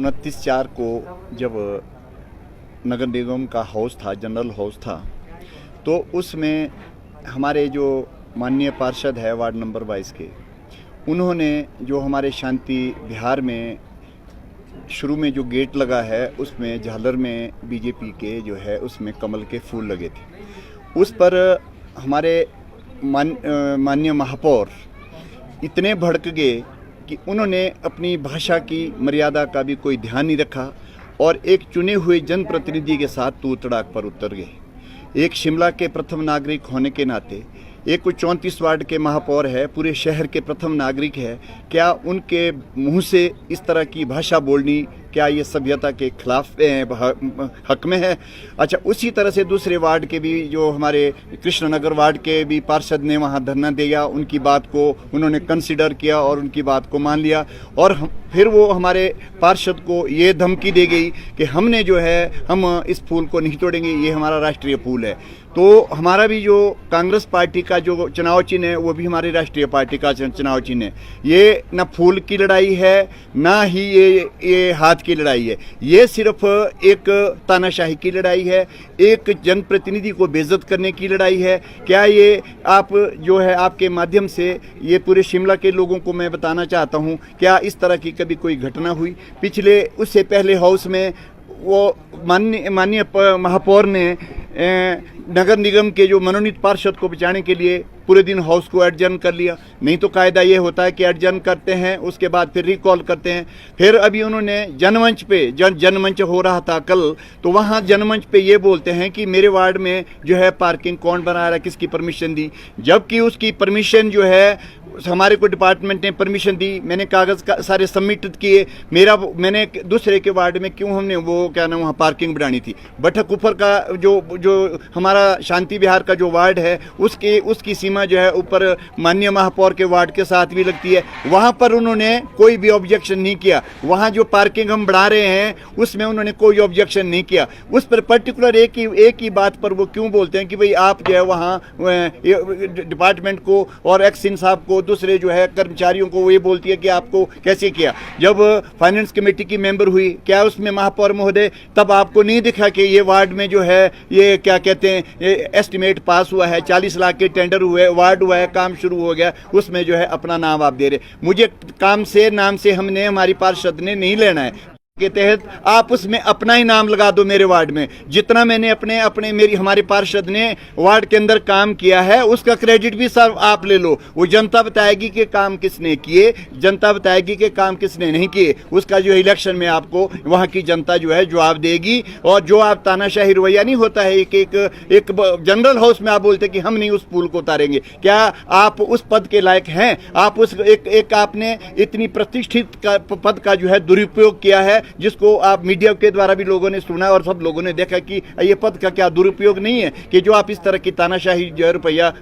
29/4 को जब नगर निगम का हाउस था, जनरल हाउस था, तो उसमें हमारे जो माननीय पार्षद है वार्ड नंबर 22 के, उन्होंने जो हमारे शांति विहार में शुरू में जो गेट लगा है उसमें झालर में बीजेपी के जो है उसमें कमल के फूल लगे थे। उस पर हमारे माननीय महापौर इतने भड़क गए कि उन्होंने अपनी भाषा की मर्यादा का भी कोई ध्यान नहीं रखा और एक चुने हुए जनप्रतिनिधि के साथ तू तड़ाक पर उतर गए। एक शिमला के प्रथम नागरिक होने के नाते, एक 34 वार्ड के महापौर है, पूरे शहर के प्रथम नागरिक है, क्या उनके मुंह से इस तरह की भाषा बोलनी क्या ये सभ्यता के खिलाफ हक में है? अच्छा, उसी तरह से दूसरे वार्ड के भी जो हमारे कृष्णनगर वार्ड के भी पार्षद ने वहाँ धरना दिया, उनकी बात को उन्होंने कंसिडर किया और उनकी बात को मान लिया और फिर वो हमारे पार्षद को ये धमकी दे गई कि हमने जो है हम इस फूल को नहीं तोड़ेंगे, ये हमारा राष्ट्रीय फूल है। तो हमारा भी जो कांग्रेस पार्टी का जो चुनाव चिन्ह है वो भी हमारी राष्ट्रीय पार्टी का चुनाव चिन्ह है। ये ना फूल की लड़ाई है ना ही ये हाथ की लड़ाई है, ये सिर्फ एक तानाशाही की लड़ाई है, एक जनप्रतिनिधि को बेइज्जत करने की लड़ाई है। क्या ये आप जो है आपके माध्यम से ये पूरे शिमला के लोगों को मैं बताना चाहता हूँ, क्या इस तरह की कभी कोई घटना हुई? पिछले उससे पहले हाउस में वो माननीय महापौर ने नगर निगम के जो मनोनीत पार्षद को बचाने के लिए पूरे दिन हाउस को एडजर्न कर लिया। नहीं तो कायदा ये होता है कि एडजर्न करते हैं, उसके बाद फिर रिकॉल करते हैं। फिर अभी उन्होंने जनमंच पे जनमंच हो रहा था कल, तो वहाँ जनमंच पे ये बोलते हैं कि मेरे वार्ड में जो है पार्किंग कौन बना रहा है, किसकी परमिशन दी, जबकि उसकी परमिशन जो है हमारे को डिपार्टमेंट ने परमिशन दी, मैंने कागज़ का सारे सबमिट किए। मैंने दूसरे के वार्ड में क्यों हमने वो क्या नाम वहाँ पार्किंग बनानी थी? बठक ऊपर का जो हमारा शांति विहार का जो वार्ड है उसकी सीमा जो है ऊपर माननीय महापौर के वार्ड के साथ भी लगती है, वहाँ पर उन्होंने कोई भी ऑब्जेक्शन नहीं किया। वहाँ जो पार्किंग हम बढ़ा रहे हैं उसमें उन्होंने कोई ऑब्जेक्शन नहीं किया। उस पर पर्टिकुलर एक ही बात पर वो क्यों बोलते हैं कि भाई आप जो है वहाँ डिपार्टमेंट को और एक्सिन साहब को, दूसरे जो है कर्मचारियों को वो ये बोलती है कि आपको कैसे किया? जब फाइनेंस कमेटी की मेंबर हुई, क्या उसमें महापौर महोदय तब आपको नहीं दिखा कि ये वार्ड में जो है ये क्या कहते हैं एस्टिमेट पास हुआ है, 40 लाख के टेंडर हुए, वार्ड हुआ है, काम शुरू हो गया, उसमें जो है अपना नाम आप दे रहे? मुझे काम से नाम से हमने हमारी पार्षद ने नहीं लेना है के तहत आप उसमें अपना ही नाम लगा दो। मेरे वार्ड में जितना मैंने अपने हमारे पार्षद ने वार्ड के अंदर काम किया है उसका क्रेडिट भी सब आप ले लो। वो जनता बताएगी कि काम किसने किए, जनता बताएगी कि काम किसने नहीं किए। उसका जो इलेक्शन में आपको वहाँ की जनता जो है जवाब देगी। और जो आप तानाशाही रवैया नहीं होता है, एक जनरल हाउस में आप बोलते कि हम नहीं उस पुल को उतारेंगे, क्या आप उस पद के लायक हैं? आप उस एक आपने इतनी प्रतिष्ठित पद का जो है दुरुपयोग किया है, जिसको आप मीडिया के द्वारा भी लोगों ने सुना और सब लोगों ने देखा कि ये पद का क्या दुरुपयोग नहीं है कि जो आप इस तरह की तानाशाही जो है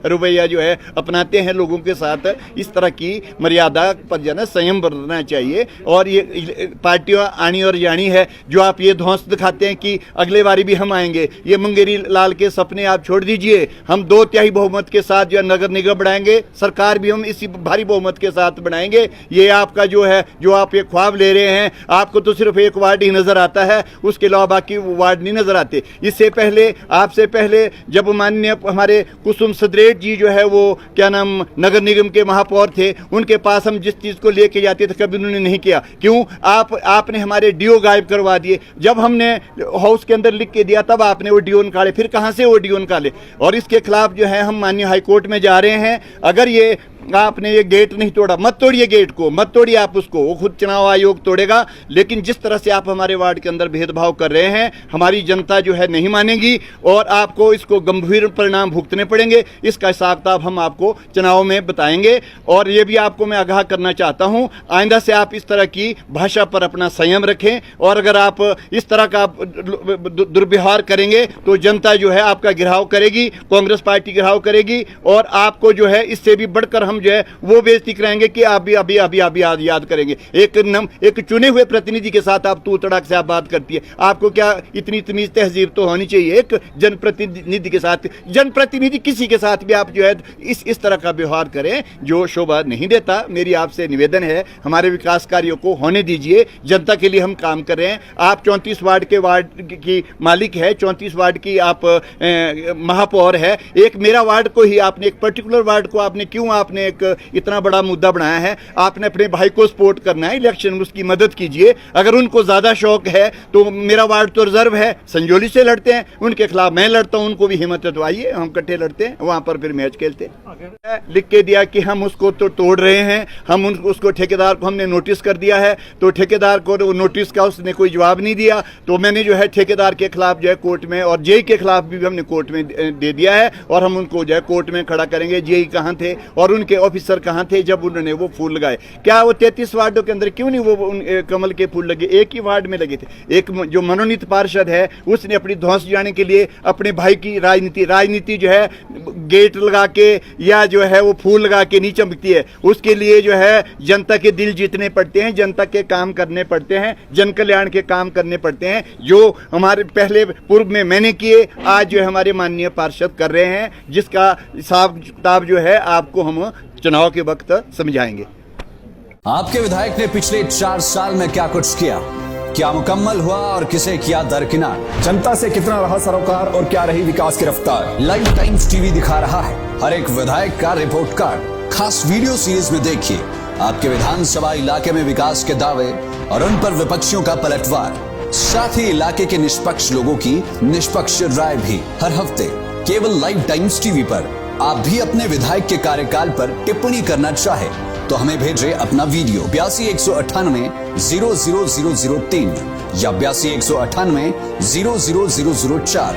रवैया जो है अपनाते हैं लोगों के साथ। इस तरह की मर्यादा पर जो है संयम बरतना चाहिए। और ये पार्टियां आनी और जानी है, जो आप ये ध्वंस दिखाते हैं कि अगले बारी भी हम आएंगे, ये मुंगेरी लाल के सपने आप छोड़ दीजिए। हम 2/3 बहुमत के साथ जो नगर निगम बढ़ाएंगे, सरकार भी हम इसी भारी बहुमत के साथ बनाएंगे। ये आपका जो है जो आप ये ख्वाब ले रहे हैं, आपको तो सिर्फ एक वार्ड ही नजर आता है, उसके अलावा बाकी वार्ड नहीं नजर आते। इससे पहले आपसे पहले जब माननीय हमारे कुसुम सदरेट जी जो है वो क्या नाम नगर निगम के महापौर थे, उनके पास हम जिस चीज को लेके जाते थे कभी उन्होंने नहीं किया। क्यों? आपने हमारे डीओ गायब करवा दिए। जब हमने हाउस के अंदर लिख के दिया तब आपने वो डीओ निकाले, फिर कहां से वो डीओ निकाले? और इसके खिलाफ जो है हम माननीय हाईकोर्ट में जा रहे हैं। अगर ये आपने ये गेट नहीं तोड़ा, मत तोड़िए गेट को, मत तोड़िए आप उसको, वो खुद चुनाव आयोग तोड़ेगा। लेकिन जिस तरह से आप हमारे वार्ड के अंदर भेदभाव कर रहे हैं, हमारी जनता जो है नहीं मानेगी और आपको इसको गंभीर परिणाम भुगतने पड़ेंगे। इसका हिसाब किताब हम आपको चुनाव में बताएंगे। और ये भी आपको मैं आगाह करना चाहता हूं, आइंदा से आप इस तरह की भाषा पर अपना संयम रखें। और अगर आप इस तरह का दुर्व्यवहार करेंगे तो जनता जो है आपका गिराव करेगी, कांग्रेस पार्टी गिराव करेगी और आपको जो है इससे भी बढ़कर हम जो है वो बेइज्जती कराएंगे कि आप भी अभी अभी अभी याद करेंगे। एक चुने हुए प्रतिनिधि के साथ आप तू तड़ाक से आप बात करती है। आपको क्या इतनी तमीज तहजीब तो होनी चाहिए एक जनप्रतिनिधि के साथ। जनप्रतिनिधि किसी के साथ भी आप जो है इस तरह का व्यवहार करें जो शोभा नहीं देता। मेरी आपसे निवेदन है, हमारे विकास कार्यों को होने दीजिए। जनता के लिए हम काम कर रहे हैं। आप 34 वार्ड के वार्ड की मालिक है, 34 वार्ड की आप महापौर है। एक मेरा वार्ड को ही आपने, एक पर्टिकुलर वार्ड को आपने क्यों आपने एक इतना बड़ा मुद्दा बनाया है? आपने अपने भाई को सपोर्ट करना है इलेक्शन में, उसकी मदद कीजिए। अगर उनको ज्यादा शौक है तो मेरा वार्ड तो रिजर्व है, संजोली से लड़ते हैं, उनके खिलाफ मैं लड़ता हूं, उनको भी हिम्मत है तो आइए हम इकट्ठे लड़ते हैं, वहां पर फिर मैच खेलते हैं। लिख के दिया कि हम उसको तो तोड़ रहे हैं, हम उसको ठेकेदार को हमने नोटिस कर दिया है, तो ठेकेदार को नोटिस का उसने कोई जवाब नहीं दिया, तो मैंने जो है ठेकेदार के खिलाफ जो है कोर्ट में, और जेई के खिलाफ भी हमने कोर्ट में दे दिया है, और हम उनको जो है कोर्ट में खड़ा करेंगे। जेई कहाँ थे और उनके ऑफिसर कहाँ थे जब उन्होंने वो फूल लगाए? क्या वो 33 वार्डों के अंदर क्यों नहीं वो कमल के फूल लगे? एक ही वार्ड में लगे थे। एक जो मनोनीत पार्षद है उसने अपनी ध्वंस जाने के लिए अपने भाई की राजनीति जो है गेट लगा के या जो है वो फूल लगा के नहीं चमकती है। उसके लिए जो है जनता के दिल जीतने पड़ते हैं, जनता के काम करने पड़ते हैं, जन कल्याण के काम करने पड़ते हैं, जो हमारे पहले पूर्व में मैंने किए, आज जो है हमारे माननीय पार्षद कर रहे हैं, जिसका हिसाब किताब जो है आपको हम चुनाव के वक्त समझाएंगे। आपके विधायक ने पिछले 4 साल में क्या कुछ किया, क्या मुकम्मल हुआ और किसे किया दरकिनार, जनता से कितना रहा सरोकार और क्या रही विकास की रफ्तार। लाइव टाइम्स टीवी दिखा रहा है हर एक विधायक का रिपोर्ट कार्ड। खास वीडियो सीरीज में देखिए आपके विधानसभा इलाके में विकास के दावे और उन पर विपक्षियों का पलटवार, साथ ही इलाके के निष्पक्ष लोगों की निष्पक्ष राय भी हर हफ्ते केवल लाइव टाइम्स टीवी पर। आप भी अपने विधायक के कार्यकाल पर टिप्पणी करना चाहे तो हमें भेजें अपना वीडियो 82 198 00003 या 82 198 00004।